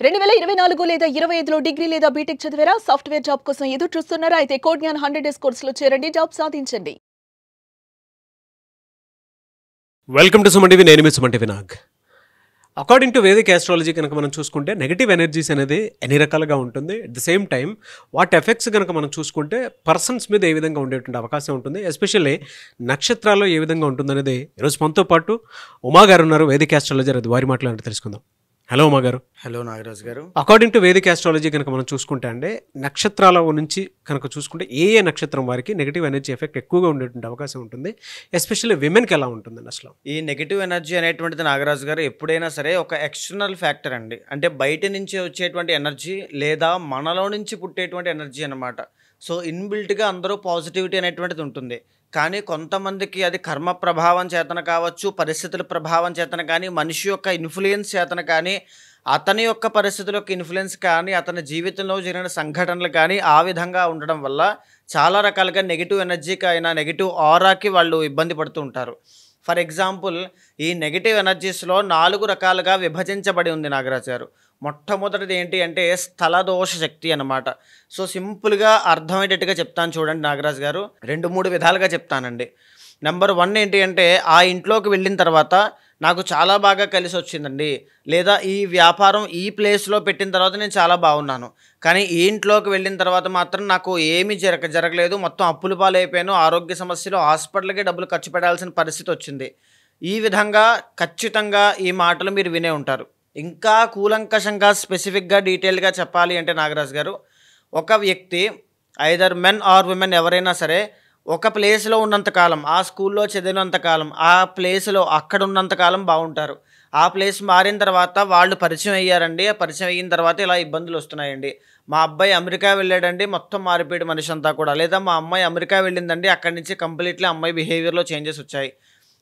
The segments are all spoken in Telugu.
2024 లేదా 25లో డిగ్రీ లేదా బీటెక్ చదివారా? సాఫ్ట్‌వేర్ జాబ్ కోసం ఎదురు చూస్తున్నారా? అయితే కోడ్ జ్ఞాన్ 100 డేస్ కోర్సులో చేరండి, జాబ్ సాధించండి. Welcome to Suman TV. నేను మీ Suman TV Nag. According to Vedic astrology కనుక మనం చూసుకుంటే నెగిటివ్ ఎనర్జీస్ అనేది ఎన్ని రకాలుగా ఉంటుంది. అట్ ద సేమ్ టైం వాటి ఎఫెక్ట్స్ కనుక మనం చూసుకుంటే పర్సన్స్ మీద ఏ విధంగా ఉండేటువంటి అవకాశం ఉంటుంది, ఎస్పెషల్లీ నక్షత్రాల్లో ఏ విధంగా ఉంటుందనేది ఈరోజు మనతో పాటు ఉమా గారు ఉన్నారు, వేదిక్ ఆస్ట్రాలజర్. అది వారి మాట్లాడి తెలుసుకుందాం. హలో ఉమా గారు. హలో నాగరాజ్ గారు. అకార్డింగ్ టు వేదిక్ ఆస్ట్రాలజీ కనుక మనం చూసుకుంటే అంటే నక్షత్రాల నుంచి కనుక చూసుకుంటే ఏ నక్షత్రం వారికి నెగిటివ్ ఎనర్జీ ఎఫెక్ట్ ఎక్కువగా ఉండేటువంటి అవకాశం ఉంటుంది, ఎస్పెషల్లీ విమెన్కి ఎలా ఉంటుందండి అసలు? ఈ నెగిటివ్ ఎనర్జీ అనేటువంటిది నాగరాజు గారు ఎప్పుడైనా సరే ఒక ఎక్స్టర్నల్ ఫ్యాక్టర్ అండి. అంటే బయట నుంచి వచ్చేటువంటి ఎనర్జీ లేదా మనలో నుంచి పుట్టేటువంటి ఎనర్జీ అన్నమాట. సో ఇన్బిల్ట్గా అందరూ పాజిటివిటీ అనేటువంటిది ఉంటుంది. కానీ కొంతమందికి అది కర్మ ప్రభావం చేతన కావచ్చు, పరిస్థితుల ప్రభావం చేతన కానీ, మనిషి యొక్క ఇన్ఫ్లుయెన్స్ చేతన కానీ, అతని యొక్క పరిస్థితుల యొక్క ఇన్ఫ్లుయెన్స్ కానీ, అతని జీవితంలో జరిగిన సంఘటనలు కానీ ఆ విధంగా ఉండడం వల్ల చాలా రకాలుగా నెగిటివ్ ఎనర్జీకి అయినా నెగిటివ్ ఆరాకి వాళ్ళు ఇబ్బంది పడుతూ ఉంటారు. ఫర్ ఎగ్జాంపుల్, ఈ నెగిటివ్ ఎనర్జీస్లో 4 రకాలుగా విభజించబడి ఉంది నాగరాజు గారు. మొట్టమొదటిది ఏంటి అంటే స్థలదోష శక్తి అన్నమాట. సో సింపుల్గా అర్థమయ్యేటట్టుగా చెప్తాను చూడండి నాగరాజు గారు. 2-3 విధాలుగా చెప్తానండి. నెంబర్ 1 ఏంటి అంటే, ఆ ఇంట్లోకి వెళ్ళిన తర్వాత నాకు చాలా బాగా కలిసి వచ్చిందండి, లేదా ఈ వ్యాపారం ఈ ప్లేస్లో పెట్టిన తర్వాత నేను చాలా బాగున్నాను, కానీ ఈ ఇంట్లోకి వెళ్ళిన తర్వాత మాత్రం నాకు ఏమీ జరగలేదు, మొత్తం అప్పుల పాలైపోయాను, ఆరోగ్య సమస్యలు, హాస్పిటల్కి డబ్బులు ఖర్చు పెట్టాల్సిన పరిస్థితి వచ్చింది. ఈ విధంగా ఖచ్చితంగా ఈ మాటలు మీరు వినే ఉంటారు. ఇంకా కూలంకషంగా స్పెసిఫిక్గా డీటెయిల్గా చెప్పాలి అంటే నాగరాజు గారు, ఒక వ్యక్తి ఐదర్ మెన్ ఆర్ విమెన్ ఎవరైనా సరే ఒక ప్లేస్లో ఉన్నంతకాలం, ఆ స్కూల్లో చదివినంతకాలం, ఆ ప్లేస్లో అక్కడ ఉన్నంతకాలం బాగుంటారు. ఆ ప్లేస్ మారిన తర్వాత వాళ్ళు పరిచయం అయ్యారండి. ఆ పరిచయం అయిన తర్వాత ఇలా ఇబ్బందులు వస్తున్నాయండి. మా అబ్బాయి అమెరికా వెళ్ళాడండి, మొత్తం మారిపోయాడు మనిషి అంతా కూడా. లేదా మా అమ్మాయి అమెరికా వెళ్ళిందండి, అక్కడి నుంచి కంప్లీట్లీ అమ్మాయి బిహేవియర్లో చేంజెస్ వచ్చాయి.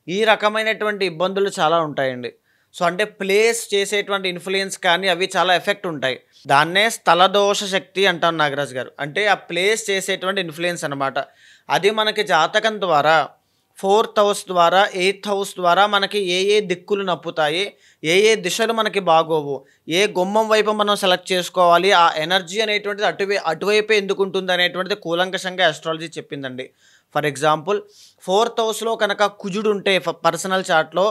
ఈ రకమైనటువంటి ఇబ్బందులు చాలా ఉంటాయండి. సో అంటే ప్లేస్ చేసేటువంటి ఇన్ఫ్లుయెన్స్ కానీ అవి చాలా ఎఫెక్ట్ ఉంటాయి. దాన్నే స్థలదోష శక్తి అంటాం నాగరాజు గారు. అంటే ఆ ప్లేస్ చేసేటువంటి ఇన్ఫ్లుయెన్స్ అన్నమాట. అది మనకి జాతకం ద్వారా 4th హౌస్ ద్వారా 8th హౌస్ ద్వారా మనకి ఏ దిక్కులు నప్పుతాయి, ఏ దిశలు మనకి బాగోవు, ఏ గుమ్మం వైపు మనం సెలెక్ట్ చేసుకోవాలి, ఆ ఎనర్జీ అనేటువంటిది అటువైపే ఎందుకు ఉంటుంది అనేటువంటిది కూలంకషంగా ఆస్ట్రాలజీ చెప్పిందండి. ఫర్ ఎగ్జాంపుల్, 4th హౌస్లో కనుక కుజుడు ఉంటే పర్సనల్ చార్ట్లో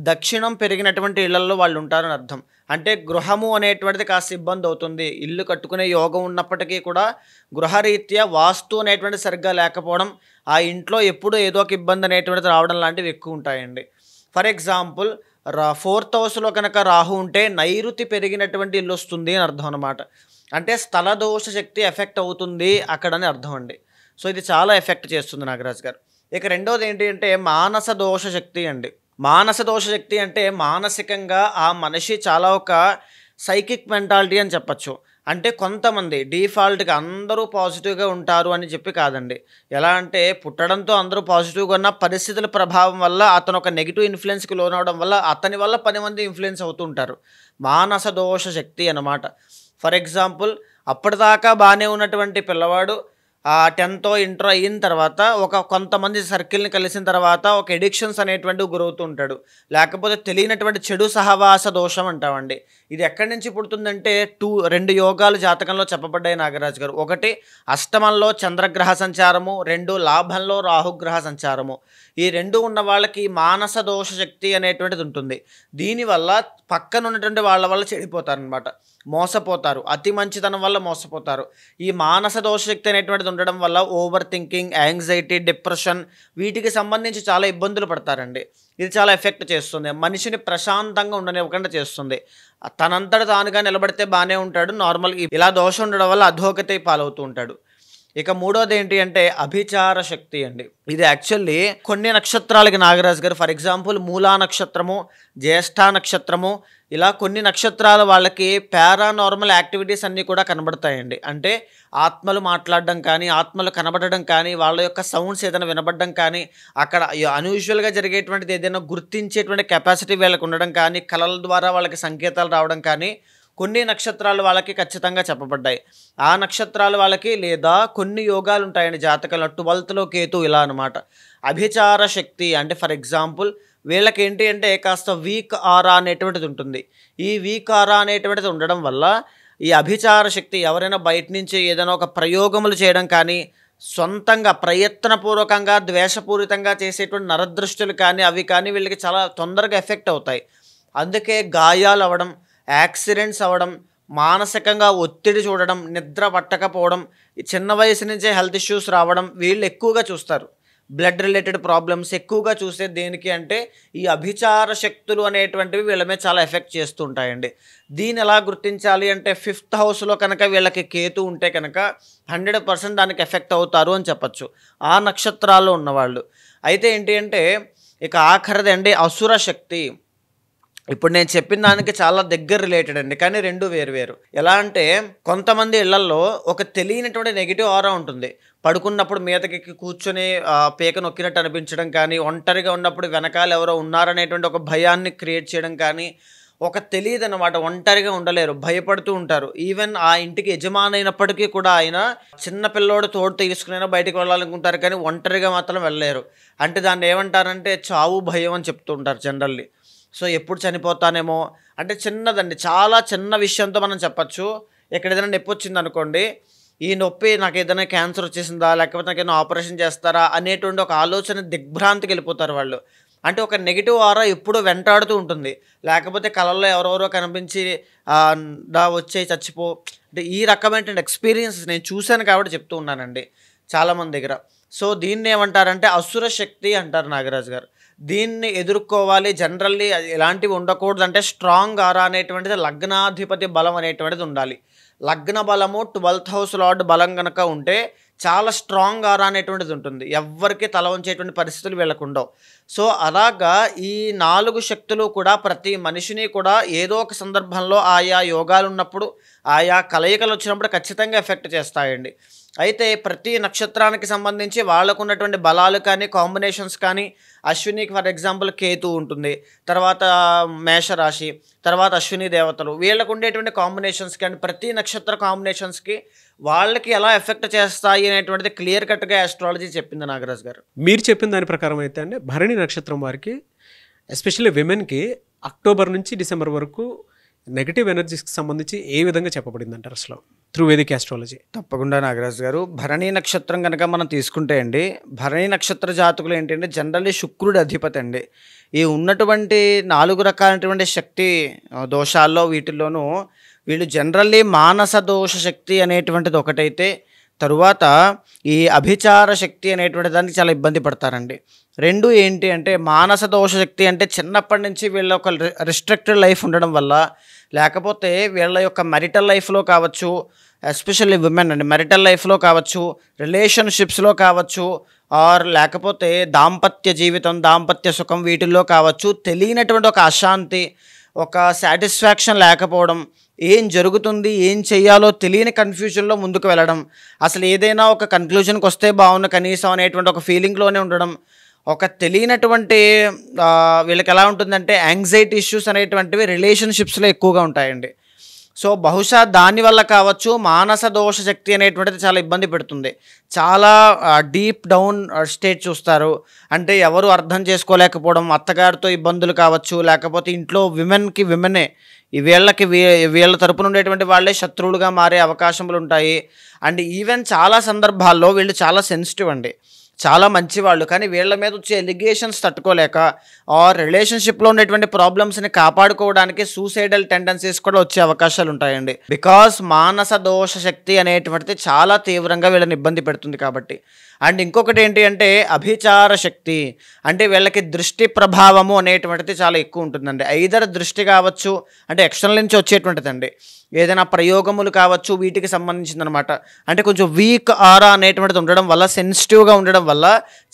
దక్షిణం పెరిగినటువంటి ఇళ్లలో వాళ్ళు ఉంటారని అర్థం. అంటే గృహము అనేటువంటిది కాస్త ఇబ్బంది అవుతుంది. ఇల్లు కట్టుకునే యోగం ఉన్నప్పటికీ కూడా గృహరీత్యా వాస్తు అనేటువంటిది సరిగ్గా లేకపోవడం, ఆ ఇంట్లో ఎప్పుడూ ఏదో ఒక ఇబ్బంది అనేటువంటిది రావడం లాంటివి ఎక్కువ ఉంటాయండి. ఫర్ ఎగ్జాంపుల్, 4th హౌస్లో కనుక రాహు ఉంటే నైరుతి పెరిగినటువంటి ఇల్లు వస్తుంది అని అర్థం అనమాట. అంటే స్థలదోష శక్తి ఎఫెక్ట్ అవుతుంది అక్కడని అర్థం అండి. సో ఇది చాలా ఎఫెక్ట్ చేస్తుంది నాగరాజు గారు. ఇక రెండోది ఏంటి అంటే మానస దోష శక్తి అండి. మానస దోష శక్తి అంటే మానసికంగా ఆ మనిషి చాలా ఒక సైకిక్ మెంటాలిటీ అని చెప్పచ్చు. అంటే కొంతమంది డిఫాల్ట్గా అందరూ పాజిటివ్గా ఉంటారు అని చెప్పి కాదండి. ఎలా అంటే పుట్టడంతో అందరూ పాజిటివ్గా ఉన్న పరిస్థితుల ప్రభావం వల్ల అతను ఒక నెగిటివ్ ఇన్ఫ్లుయెన్స్కి లోనవడం వల్ల అతని వల్ల 10 మంది ఇన్ఫ్లుయెన్స్ అవుతూ ఉంటారు. మానస దోష శక్తి అన్నమాట. ఫర్ ఎగ్జాంపుల్, అప్పటిదాకా బాగానే ఉన్నటువంటి పిల్లవాడు 10th ఇంటర్ అయిన తర్వాత కొంతమంది సర్కిల్ని కలిసిన తర్వాత ఒక ఎడిక్షన్స్ అనేటువంటివి గురవుతూ ఉంటాడు. లేకపోతే తెలియనటువంటి చెడు సహవాస దోషం అంటామండి. ఇది ఎక్కడి నుంచి పుడుతుందంటే 2 యోగాలు జాతకంలో చెప్పబడ్డాయి నాగరాజు గారు. ఒకటి అష్టమంలో చంద్రగ్రహ సంచారము, 2 లాభంలో రాహుగ్రహ సంచారము. ఈ 2 ఉన్న వాళ్ళకి మానస దోష శక్తి అనేటువంటిది ఉంటుంది. దీనివల్ల పక్కన ఉన్నటువంటి వాళ్ళ వల్ల చెడిపోతారనమాట, మోసపోతారు, అతి మంచితనం వల్ల మోసపోతారు. ఈ మానస దోష శక్తి అనేటువంటిది ఉండడం వల్ల ఓవర్ థింకింగ్, యాంగ్జైటీ, డిప్రెషన్ వీటికి సంబంధించి చాలా ఇబ్బందులు పడతారండి. ఇది చాలా ఎఫెక్ట్ చేస్తుంది, మనిషిని ప్రశాంతంగా ఉండనివ్వకుండా చేస్తుంది. తనంతట తానుగా నిలబడితే బాగానే ఉంటాడు, నార్మల్ ఇలా దోషం ఉండడం వల్ల అధోగతి పాలవుతూ ఉంటాడు. ఇక మూడోది ఏంటి అంటే అభిచార శక్తి అండి. ఇది యాక్చువల్లీ కొన్ని నక్షత్రాలకి నాగరాజు గారు, ఫర్ ఎగ్జాంపుల్ మూలా నక్షత్రము, జ్యేష్ఠ నక్షత్రము, ఇలా కొన్ని నక్షత్రాల వాళ్ళకి పారానార్మల్ యాక్టివిటీస్ అన్నీ కూడా కనబడతాయండి. అంటే ఆత్మలు మాట్లాడడం కానీ, ఆత్మలు కనబడడం కానీ, వాళ్ళ యొక్క సౌండ్స్ ఏదైనా వినబడడం కానీ, అక్కడ అన్యూజువల్గా జరిగేటువంటిది ఏదైనా గుర్తించేటువంటి కెపాసిటీ వీళ్ళకి ఉండడం కానీ, కళల ద్వారా వాళ్ళకి సంకేతాలు రావడం కానీ కొన్ని నక్షత్రాలు వాళ్ళకి ఖచ్చితంగా చెప్పబడ్డాయి. ఆ నక్షత్రాలు వాళ్ళకి లేదా కొన్ని యోగాలు ఉంటాయండి జాతకంలో. 12th కేతు ఇలా అనమాట. అభిచార శక్తి అంటే ఫర్ ఎగ్జాంపుల్ వీళ్ళకి ఏంటి అంటే కాస్త వీక్ ఆరా అనేటువంటిది ఉంటుంది. ఈ వీక్ ఆరా అనేటువంటిది ఉండడం వల్ల ఈ అభిచార శక్తి ఎవరైనా బయట నుంచి ఏదైనా ఒక ప్రయోగములు చేయడం కానీ, సొంతంగా ప్రయత్నపూర్వకంగా ద్వేషపూరితంగా చేసేటువంటి నరదృష్టులు కానీ అవి కానీ వీళ్ళకి చాలా తొందరగా ఎఫెక్ట్ అవుతాయి. అందుకే గాయాలు అవ్వడం, యాక్సిడెంట్స్ అవ్వడం, మానసికంగా ఒత్తిడి చూడడం, నిద్ర పట్టకపోవడం, చిన్న వయసు నుంచే హెల్త్ ఇష్యూస్ రావడం వీళ్ళు ఎక్కువగా చూస్తారు. బ్లడ్ రిలేటెడ్ ప్రాబ్లమ్స్ ఎక్కువగా చూసే దేనికి అంటే ఈ అభిచార శక్తులు అనేటువంటివి వీళ్ళ మీద చాలా ఎఫెక్ట్ చేస్తూ ఉంటాయండి. దీన్ని ఎలా గుర్తించాలి అంటే 5th హౌస్లో కనుక వీళ్ళకి కేతు ఉంటే కనుక 100% దానికి ఎఫెక్ట్ అవుతారు అని చెప్పచ్చు, ఆ నక్షత్రాల్లో ఉన్నవాళ్ళు. అయితే ఏంటి అంటే ఇక ఆఖరిది అండి అసుర శక్తి. ఇప్పుడు నేను చెప్పిన దానికి చాలా దగ్గర రిలేటెడ్ అండి, కానీ రెండు వేరు. ఎలా అంటే కొంతమంది ఇళ్లలో ఒక తెలియనటువంటి నెగిటివ్ ఆరా ఉంటుంది. పడుకున్నప్పుడు మీదకి కూర్చొని పీక నొక్కినట్టు అనిపించడం కానీ, ఒంటరిగా ఉన్నప్పుడు వెనకాల ఎవరో ఉన్నారనేటువంటి ఒక భయాన్ని క్రియేట్ చేయడం కానీ, ఒక తెలియదు అనమాట, ఒంటరిగా ఉండలేరు, భయపడుతూ ఉంటారు. ఈవెన్ ఆ ఇంటికి యజమానైనప్పటికీ కూడా ఆయన చిన్న పిల్లోడు తోడు తీసుకునైనా బయటకు వెళ్ళాలనుకుంటారు, కానీ ఒంటరిగా మాత్రం వెళ్ళలేరు. అంటే దాన్ని ఏమంటారంటే చావు భయం అని చెప్తూ ఉంటారు జనరల్లీ. సో ఎప్పుడు చనిపోతానేమో అంటే చిన్నదండి, చాలా చిన్న విషయంతో మనం చెప్పచ్చు. ఇక్కడ ఏదైనా నొప్పి వచ్చింది అనుకోండి, ఈ నొప్పి నాకు ఏదైనా క్యాన్సర్ వచ్చేసిందా, లేకపోతే నాకు ఏదైనా ఆపరేషన్ చేస్తారా అనేటువంటి ఒక ఆలోచన దిగ్భ్రాంతికి వెళ్ళిపోతారు వాళ్ళు. అంటే ఒక నెగిటివ్ ఆరా ఎప్పుడూ వెంటాడుతూ ఉంటుంది. లేకపోతే కళల్లో ఎవరెవరో కనిపించి వచ్చే చచ్చిపో అంటే ఈ రకమైనటువంటి ఎక్స్పీరియన్సెస్ నేను చూశాను కాబట్టి చెప్తూ ఉన్నానండి చాలామంది దగ్గర. సో దీన్ని ఏమంటారంటే అసుర శక్తి అంటారు నాగరాజు గారు. దీన్ని ఎదుర్కోవాలి, జనరల్లీ ఎలాంటివి ఉండకూడదు అంటే స్ట్రాంగ్ ఆరా అనేటువంటిది లగ్నాధిపతి బలం అనేటువంటిది ఉండాలి. లగ్న బలము 12th హౌస్ లార్డ్ బలం కనుక ఉంటే చాలా స్ట్రాంగ్ ఆరా అనేటువంటిది ఉంటుంది, ఎవ్వరికి తల వంచేటువంటి పరిస్థితులు వీళ్ళకు ఉండవు. సో అలాగా ఈ 4 శక్తులు కూడా ప్రతి మనిషిని కూడా ఏదో ఒక సందర్భంలో ఆయా యోగాలు ఉన్నప్పుడు, ఆయా కలయికలు వచ్చినప్పుడు ఖచ్చితంగా ఎఫెక్ట్ చేస్తాయండి. అయితే ప్రతి నక్షత్రానికి సంబంధించి వాళ్ళకు ఉన్నటువంటి బలాలు కానీ, కాంబినేషన్స్ కానీ, అశ్వినికి ఫర్ ఎగ్జాంపుల్ కేతు ఉంటుంది, తర్వాత మేషరాశి, తర్వాత అశ్విని దేవతలు, వీళ్ళకు ఉండేటువంటి కాంబినేషన్స్ కానీ ప్రతి నక్షత్ర కాంబినేషన్స్కి వాళ్ళకి ఎలా ఎఫెక్ట్ చేస్తాయి అనేటువంటిది క్లియర్ కట్గా ఆస్ట్రాలజీ చెప్పింది నాగరాజు గారు. మీరు చెప్పిన దాని ప్రకారం అయితే అండి భరణి నక్షత్రం వారికి ఎస్పెషల్లీ విమెన్కి అక్టోబర్ నుంచి డిసెంబర్ వరకు నెగిటివ్ ఎనర్జీస్కి సంబంధించి ఏ విధంగా చెప్పబడింది అంటారు అసలు త్రూ వేదిక్ ఆస్ట్రాలజీ? తప్పకుండా నాగరాజు గారు, భరణి నక్షత్రం కనుక మనం తీసుకుంటే అండి, భరణి నక్షత్ర జాతకులు ఏంటంటే జనరల్లీ శుక్రుడి అధిపతి అండి. ఈ ఉన్నటువంటి 4 రకాలైనటువంటి శక్తి దోషాల్లో వీటిల్లోనూ వీళ్ళు జనరల్లీ మానస దోష శక్తి అనేటువంటిది ఒకటైతే, తరువాత ఈ అభిచార శక్తి అనేటువంటి దానికి చాలా ఇబ్బంది పడతారండి. రెండు ఏంటి అంటే మానస దోష శక్తి అంటే చిన్నప్పటి నుంచి వీళ్ళ ఒక రిస్ట్రిక్టెడ్ లైఫ్ ఉండడం వల్ల, లేకపోతే వీళ్ళ యొక్క మెరిటల్ లైఫ్లో కావచ్చు, ఎస్పెషల్లీ విమెన్ అండి, మెరిటల్ లైఫ్లో కావచ్చు, రిలేషన్షిప్స్లో కావచ్చు, ఆర్ లేకపోతే దాంపత్య జీవితం, దాంపత్య సుఖం వీటిల్లో కావచ్చు, తెలియనటువంటి ఒక అశాంతి, ఒక సాటిస్ఫాక్షన్ లేకపోవడం, ఏం జరుగుతుంది ఏం చెయ్యాలో తెలియని కన్ఫ్యూజన్లో ముందుకు వెళ్ళడం, అసలు ఏదైనా ఒక కన్క్లూజన్కి వస్తే బాగుండు కనీసం అనేటువంటి ఒక ఫీలింగ్లోనే ఉండడం, ఒక తెలియనటువంటి వీళ్ళకి ఎలా ఉంటుందంటే యాంగ్జైటీ ఇష్యూస్ అనేటువంటివి రిలేషన్షిప్స్లో ఎక్కువగా ఉంటాయండి. సో బహుశా దానివల్ల కావచ్చు మానస దోష శక్తి అనేటువంటిది చాలా ఇబ్బంది పెడుతుంది. చాలా డీప్ డౌన్ స్టేట్ చూస్తారు. అంటే ఎవరు అర్థం చేసుకోలేకపోవడం, అత్తగారితో ఇబ్బందులు కావచ్చు, లేకపోతే ఇంట్లో విమెన్కి విమెనే వీళ్ళ తరపున ఉండేటువంటి వాళ్ళే శత్రువులుగా మారే అవకాశములు ఉంటాయి. అండ్ ఈవెన్ చాలా సందర్భాల్లో వీళ్ళు చాలా సెన్సిటివ్ అండి, చాలా మంచివాళ్ళు, కానీ వీళ్ళ మీద వచ్చే ఎలిగేషన్స్ తట్టుకోలేక ఆర్ రిలేషన్షిప్లో ఉండేటువంటి ప్రాబ్లమ్స్ని కాపాడుకోవడానికి సూసైడల్ టెండెన్సీస్ కూడా వచ్చే అవకాశాలు ఉంటాయండి. బికాస్ మానస దోష శక్తి అనేటువంటిది చాలా తీవ్రంగా వీళ్ళని ఇబ్బంది పెడుతుంది కాబట్టి. అండ్ ఇంకొకటి ఏంటి అంటే అభిచార శక్తి అంటే వీళ్ళకి దృష్టి ప్రభావము అనేటువంటిది చాలా ఎక్కువ ఉంటుందండి. ఐదర్ దృష్టి కావచ్చు, అంటే ఎక్స్టర్నల్ నుంచి వచ్చేటువంటిదండి, ఏదైనా ప్రయోగములు కావచ్చు, వీటికి సంబంధించిందనమాట. అంటే కొంచెం వీక్ ఆరా అనేటువంటిది ఉండడం వల్ల, సెన్సిటివ్గా ఉండడం వల్ల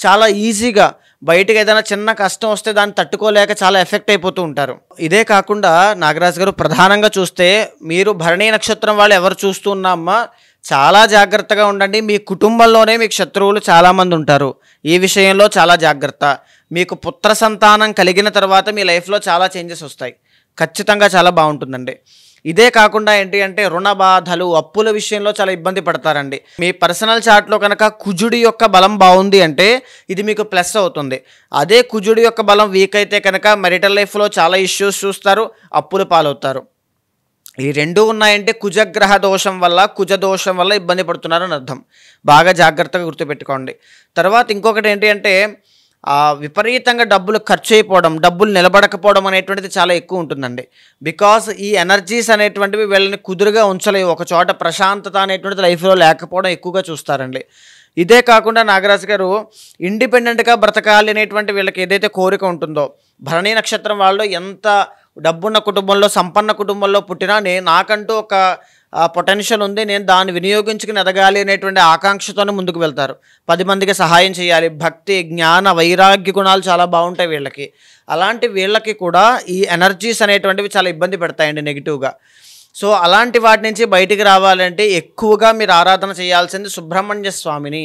చాలా ఈజీగా బయటకు ఏదైనా చిన్న కష్టం వస్తే దాన్ని తట్టుకోలేక చాలా ఎఫెక్ట్ అయిపోతూ ఉంటారు. ఇదే కాకుండా నాగరాజు గారు ప్రధానంగా చూస్తే మీరు భరణి నక్షత్రం వాళ్ళు ఎవరు చూస్తున్నామా చాలా జాగ్రత్తగా ఉండండి. మీ కుటుంబంలోనే మీకు శత్రువులు చాలామంది ఉంటారు, ఈ విషయంలో చాలా జాగ్రత్త. మీకు పుత్ర సంతానం కలిగిన తర్వాత మీ లైఫ్లో చాలా చేంజెస్ వస్తాయి, ఖచ్చితంగా చాలా బాగుంటుందండి. ఇదే కాకుండా ఏంటి అంటే రుణ బాధలు, అప్పుల విషయంలో చాలా ఇబ్బంది పడతారండి. మీ పర్సనల్ చార్ట్లో కనుక కుజుడి యొక్క బలం బాగుంది అంటే ఇది మీకు ప్లస్ అవుతుంది. అదే కుజుడి యొక్క బలం వీక్ అయితే కనుక మెరిటల్ లైఫ్లో చాలా ఇష్యూస్ చూస్తారు, అప్పుల పాలవుతారు. ఈ రెండు ఉన్నాయంటే కుజగ్రహ దోషం వల్ల, కుజ దోషం వల్ల ఇబ్బంది పడుతున్నారని అర్థం. బాగా జాగ్రత్తగా గుర్తుపెట్టుకోండి. తర్వాత ఇంకొకటి ఏంటి అంటే విపరీతంగా డబ్బులు ఖర్చు అయిపోవడం, డబ్బులు నిలబడకపోవడం అనేటువంటిది చాలా ఎక్కువ ఉంటుందండి. బికాస్ ఈ ఎనర్జీస్ అనేటువంటివి వీళ్ళని కుదురుగా ఉంచలేవు, ఒక చోట ప్రశాంతత అనేటువంటిది లైఫ్లో లేకపోవడం ఎక్కువగా చూస్తారండి. ఇదే కాకుండా నాగరాజు గారు ఇండిపెండెంట్గా బ్రతకాలి అనేటువంటి వీళ్ళకి ఏదైతే కోరిక ఉంటుందో, భరణి నక్షత్రం వాళ్ళు ఎంత డబ్బున్న కుటుంబంలో, సంపన్న కుటుంబంలో పుట్టినా నాకంటూ ఒక పొటెన్షియల్ ఉంది, నేను దాన్ని వినియోగించుకుని ఎదగాలి అనేటువంటి ఆకాంక్షతోనే ముందుకు వెళ్తారు. 10 మందికి సహాయం చేయాలి, భక్తి, జ్ఞాన, వైరాగ్య గుణాలు చాలా బాగుంటాయి వీళ్ళకి. అలాంటి వీళ్ళకి కూడా ఈ ఎనర్జీస్ అనేటువంటివి చాలా ఇబ్బంది పెడతాయండి నెగిటివ్గా. సో అలాంటి వాటి నుంచి బయటికి రావాలంటే ఎక్కువగా మీరు ఆరాధన చేయాల్సింది సుబ్రహ్మణ్య స్వామిని.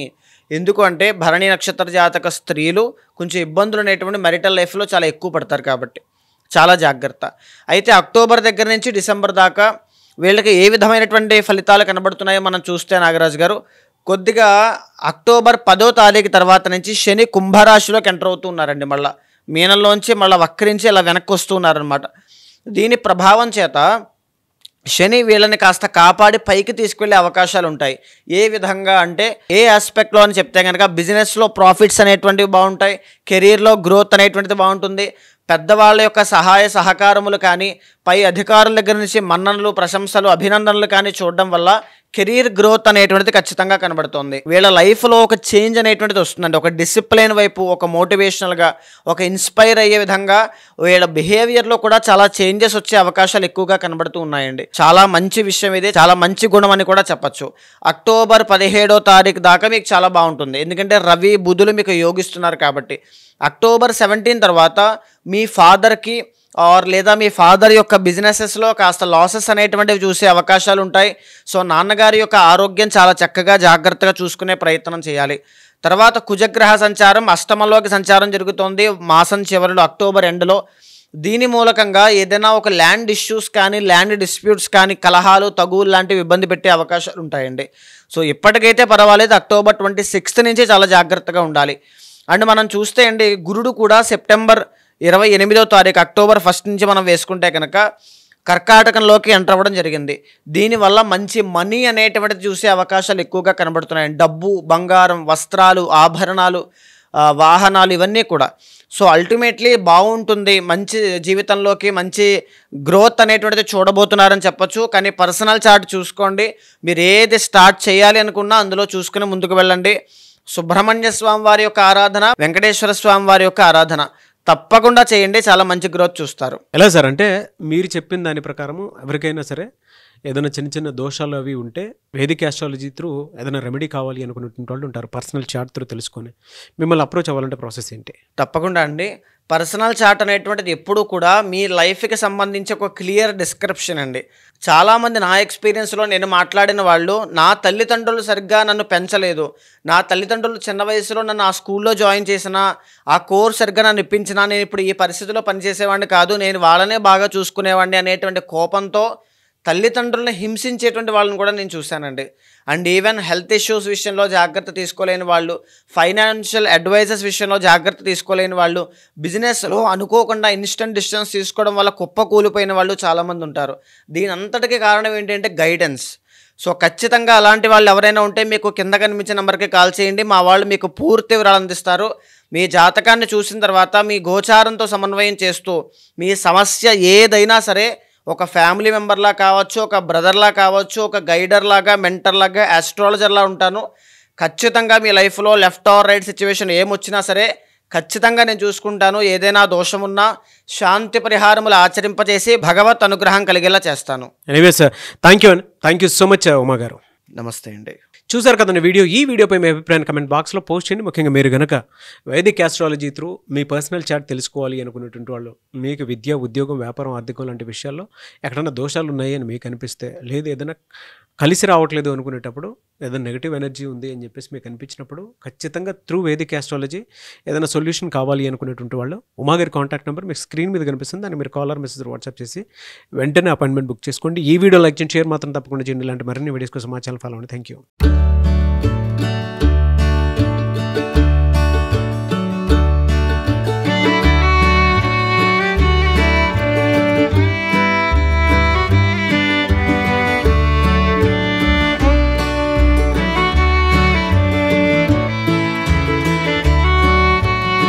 ఎందుకు అంటే భరణి నక్షత్ర జాతక స్త్రీలు కొంచెం ఇబ్బందులు అనేటువంటి మెరిటల్ లైఫ్లో చాలా ఎక్కువ పడతారు కాబట్టి చాలా జాగ్రత్త. అయితే అక్టోబర్ దగ్గర నుంచి డిసెంబర్ దాకా వీళ్ళకి ఏ విధమైనటువంటి ఫలితాలు కనబడుతున్నాయో మనం చూస్తే నాగరాజు గారు, కొద్దిగా అక్టోబర్ 10వ తారీఖు తర్వాత నుంచి శని కుంభరాశిలోకి ఎంటర్ అవుతూ ఉన్నారండి. మళ్ళీ మీనంలోంచి మళ్ళీ వక్రించి ఇలా వెనక్కి వస్తూ ఉన్నారనమాట. దీని ప్రభావం చేత శని వీళ్ళని కాస్త కాపాడి పైకి తీసుకెళ్లే అవకాశాలు ఉంటాయి. ఏ విధంగా అంటే ఏ ఆస్పెక్ట్లో అని చెప్తే కనుక బిజినెస్లో ప్రాఫిట్స్ అనేటువంటివి బాగుంటాయి, కెరీర్లో గ్రోత్ అనేటువంటిది బాగుంటుంది, పెద్దవాళ్ళ యొక్క సహాయ సహకారములు కానీ, పై అధికారుల దగ్గర నుంచి మన్ననలు, ప్రశంసలు, అభినందనలు కానీ చూడడం వల్ల కెరీర్ గ్రోత్ అనేటువంటిది ఖచ్చితంగా కనబడుతుంది. వీళ్ళ లైఫ్లో ఒక చేంజ్ అనేటువంటిది వస్తుందండి. ఒక డిసిప్లిన్ వైపు, ఒక మోటివేషనల్గా, ఒక ఇన్స్పైర్ అయ్యే విధంగా వీళ్ళ బిహేవియర్లో కూడా చాలా చేంజెస్ వచ్చే అవకాశాలు ఎక్కువగా కనబడుతూ ఉన్నాయండి. చాలా మంచి విషయం ఇది, చాలా మంచి గుణం అని కూడా చెప్పచ్చు. అక్టోబర్ 17వ తారీఖు దాకా మీకు చాలా బాగుంటుంది, ఎందుకంటే రవి బుధులు మీకు యోగిస్తున్నారు కాబట్టి. అక్టోబర్ 17 తర్వాత మీ ఫాదర్కి లేదా మీ ఫాదర్ యొక్క బిజినెసెస్లో కాస్త లాసెస్ అనేటువంటివి చూసే అవకాశాలు ఉంటాయి. సో నాన్నగారి యొక్క ఆరోగ్యం చాలా చక్కగా జాగ్రత్తగా చూసుకునే ప్రయత్నం చేయాలి. తర్వాత కుజగ్రహ సంచారం అష్టమంలోకి సంచారం జరుగుతోంది మాసం చివరిలో, అక్టోబర్ ఎండ్లో. దీని మూలకంగా ఏదైనా ఒక ల్యాండ్ ఇష్యూస్ కానీ, ల్యాండ్ డిస్ప్యూట్స్ కానీ, కలహాలు, తగువులు లాంటివి ఇబ్బంది పెట్టే అవకాశాలు ఉంటాయండి. సో ఇప్పటికైతే పర్వాలేదు, అక్టోబర్ 26 నుంచి చాలా జాగ్రత్తగా ఉండాలి. అండ్ మనం చూస్తే అండి గురుడు కూడా సెప్టెంబర్ 28వ తారీఖు, అక్టోబర్ 1 నుంచి మనం వేసుకుంటే కనుక కర్కాటకంలోకి ఎంటర్ అవ్వడం జరిగింది. దీనివల్ల మంచి మనీ అనేటువంటిది చూసే అవకాశాలు ఎక్కువగా కనబడుతున్నాయి. డబ్బు, బంగారం, వస్త్రాలు, ఆభరణాలు, వాహనాలు, ఇవన్నీ కూడా. సో అల్టిమేట్లీ బాగుంటుంది, మంచి జీవితంలోకి మంచి గ్రోత్ అనేటువంటిది చూడబోతున్నారని చెప్పొచ్చు. కానీ పర్సనల్ చార్ట్ చూసుకోండి, మీరు ఏది స్టార్ట్ చేయాలి అనుకున్నా అందులో చూసుకుని ముందుకు వెళ్ళండి. సుబ్రహ్మణ్య స్వామి వారి యొక్క ఆరాధన, వెంకటేశ్వర స్వామి వారి యొక్క ఆరాధన తప్పకుండా చేయండి, చాలా మంచి గ్రోత్ చూస్తారు. ఎలా సార్ అంటే మీరు చెప్పిన దాని ప్రకారము ఎవరికైనా సరే ఏదైనా చిన్న చిన్న దోషాలు అవి ఉంటే వేదిక ఆస్ట్రాలజీ త్రూ ఏదైనా రెమెడీ కావాలి అనుకున్నటువంటి వాళ్ళు ఉంటారు, పర్సనల్ చార్ట్ త్రూ తెలుసుకొని మిమ్మల్ని అప్రోచ్ అవ్వాలంటే ప్రాసెస్ ఏంటి? తప్పకుండా అండి. పర్సనల్ చార్ట్ అనేటువంటిది ఎప్పుడూ కూడా మీ లైఫ్కి సంబంధించి ఒక క్లియర్ డిస్క్రిప్షన్ అండి. చాలామంది నా ఎక్స్పీరియన్స్లో నేను మాట్లాడిన వాళ్ళు, నా తల్లిదండ్రులు సరిగ్గా నన్ను పెంచలేదు, నా తల్లిదండ్రులు చిన్న వయసులో నన్ను ఆ స్కూల్లో జాయిన్ చేసిన, ఆ కోర్స్ సరిగ్గా నన్ను ఇప్పించినా నేను ఇప్పుడు ఈ పరిస్థితిలో పనిచేసేవాడిని కాదు, నేను వాళ్ళనే బాగా చూసుకునేవాడిని అనేటువంటి కోపంతో తల్లిదండ్రులను హింసించేటువంటి వాళ్ళని కూడా నేను చూశానండి. అండ్ ఈవెన్ హెల్త్ ఇష్యూస్ విషయంలో జాగ్రత్త తీసుకోలేని వాళ్ళు, ఫైనాన్షియల్ అడ్వైజర్స్ విషయంలో జాగ్రత్త తీసుకోలేని వాళ్ళు, బిజినెస్లో అనుకోకుండా ఇన్స్టెంట్ డిసిషన్స్ తీసుకోవడం వల్ల కుప్పకూలిపోయిన వాళ్ళు చాలామంది ఉంటారు. దీని అంతటికీ కారణం ఏంటంటే గైడెన్స్. సో ఖచ్చితంగా అలాంటి వాళ్ళు ఎవరైనా ఉంటే మీకు కింద కనిపించే నెంబర్కి కాల్ చేయండి, మా వాళ్ళు మీకు పూర్తి వివరాలు అందిస్తారు. మీ జాతకాన్ని చూసిన తర్వాత మీ గోచారంతో సమన్వయం చేస్తూ మీ సమస్య ఏదైనా సరే ఒక ఫ్యామిలీ మెంబర్లా కావచ్చు, ఒక బ్రదర్లా కావచ్చు, ఒక గైడర్లాగా, మెంటర్లాగా, ఆస్ట్రాలజర్లా ఉంటాను. ఖచ్చితంగా మీ లైఫ్లో లెఫ్ట్ ఆర్ రైట్ సిచ్యువేషన్ ఏమొచ్చినా సరే ఖచ్చితంగా నేను చూసుకుంటాను. ఏదైనా దోషమున్నా శాంతి పరిహారములు ఆచరింపజేసి భగవత్ అనుగ్రహం కలిగేలా చేస్తాను. Anyway sir, thank you so much Uma గారు. నమస్తే అండి. చూసారు కదండి వీడియో. ఈ వీడియోపై మీ అభిప్రాయాన్ని కమెంట్ బాక్స్లో పోస్ట్ చేయండి. ముఖ్యంగా మీరు కనుక వైదిక్ ఆస్ట్రాలజీ త్రూ మీ పర్సనల్ చార్ట్ తెలుసుకోవాలి అనుకునేటువంటి వాళ్ళు, మీకు విద్య, ఉద్యోగం, వ్యాపారం, ఆర్థికం లాంటి విషయాల్లో ఎక్కడైనా దోషాలు ఉన్నాయి అని మీకు అనిపిస్తే, లేదు ఏదైనా కలిసి రావట్లేదు అనుకునేటప్పుడు ఏదైనా నెగిటివ్ ఎనర్జీ ఉంది అని చెప్పేసి మీకు అనిపించినప్పుడు ఖచ్చితంగా త్రూ వేదిక్ ఆస్ట్రాలజీ ఏదైనా సొల్యూషన్ కావాలి అనుకునేటువంటి వాళ్ళు ఉమాగారి కాంటాక్ట్ నెంబర్ మీకు స్క్రీన్ మీద కనిపిస్తుంది, దాన్ని మీరు కాలర్ మెసేజ్ వాట్సాప్ చేసి వెంటనే అపాయింట్మెంట్ బుక్ చేసుకోండి. ఈ వీడియో లైక్ చేయండి, షేర్ మాత్రం తప్పకుండా చేయండి. ఇలాంటి మరిన్ని వీడియోస్ కోసం మా ఛానల్ ఫాలో అవ్వండి. Thank you.